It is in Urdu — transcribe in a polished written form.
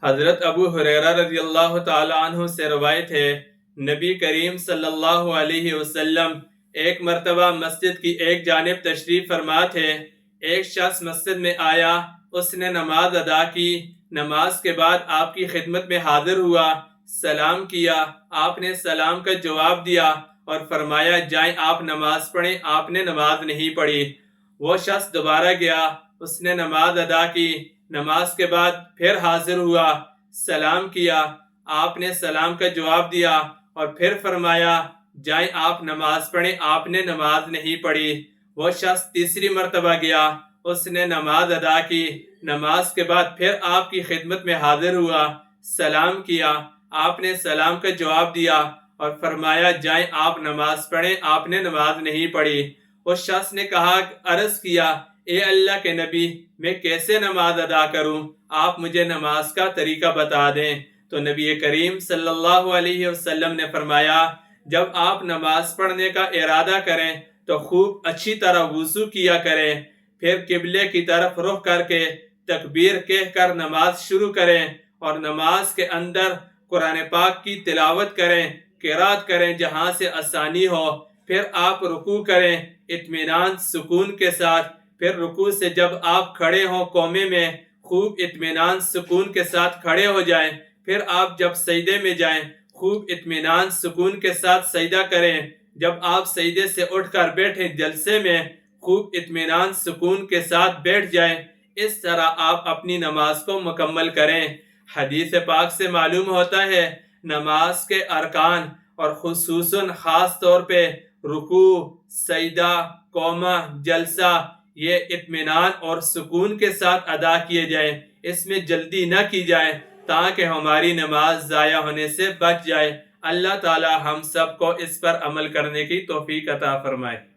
حضرت ابو ہریرہ رضی اللہ تعالی عنہ سے روایت ہے، نبی کریم صلی اللہ علیہ وسلم ایک مرتبہ مسجد کی ایک جانب تشریف فرما تھے۔ ایک شخص مسجد میں آیا، اس نے نماز ادا کی۔ نماز کے بعد آپ کی خدمت میں حاضر ہوا، سلام کیا، آپ نے سلام کا جواب دیا اور فرمایا جائیں آپ نماز پڑھیں، آپ نے نماز نہیں پڑھی۔ وہ شخص دوبارہ گیا، اس نے نماز ادا کی، نماز کے بعد پھر حاضر ہوا، سلام کیا، آپ نے سلام کا جواب دیا اور پھر فرمایا جائیں آپ نماز پڑھیں، آپ نے نماز نہیں پڑھی۔ وہ شخص تیسری مرتبہ گیا، اس نے نماز ادا کی، نماز کے بعد پھر آپ کی خدمت میں حاضر ہوا، سلام کیا، آپ نے سلام کا جواب دیا اور فرمایا جائیں آپ نماز پڑھیں، آپ نے نماز نہیں پڑھی۔ اس شخص نے کہا، عرض کیا، اے اللہ کے نبی، میں کیسے نماز ادا کروں؟ آپ مجھے نماز کا طریقہ بتا دیں۔ تو نبی کریم صلی اللہ علیہ وسلم نے فرمایا، جب آپ نماز پڑھنے کا ارادہ کریں تو خوب اچھی طرح وضو کیا کریں، پھر قبلے کی طرف رخ کر کے تکبیر کہہ کر نماز شروع کریں اور نماز کے اندر قرآن پاک کی تلاوت کریں، قرات کریں جہاں سے آسانی ہو، پھر آپ رکوع کریں اطمینان سکون کے ساتھ، پھر رکوع سے جب آپ کھڑے ہوں قومے میں خوب اطمینان سکون کے ساتھ کھڑے ہو جائیں، پھر آپ جب سجدے میں جائیں خوب اطمینان سکون کے ساتھ سجدہ کریں، جب آپ سجدے سے اٹھ کر بیٹھیں جلسے میں خوب اطمینان سکون کے ساتھ بیٹھ جائیں۔ اس طرح آپ اپنی نماز کو مکمل کریں۔ حدیث پاک سے معلوم ہوتا ہے نماز کے ارکان اور خصوصاً خاص طور پہ رکوع، سجدہ، قومہ، جلسہ، یہ اطمینان اور سکون کے ساتھ ادا کیے جائیں، اس میں جلدی نہ کی جائے تاکہ ہماری نماز ضائع ہونے سے بچ جائے۔ اللہ تعالی ہم سب کو اس پر عمل کرنے کی توفیق عطا فرمائے۔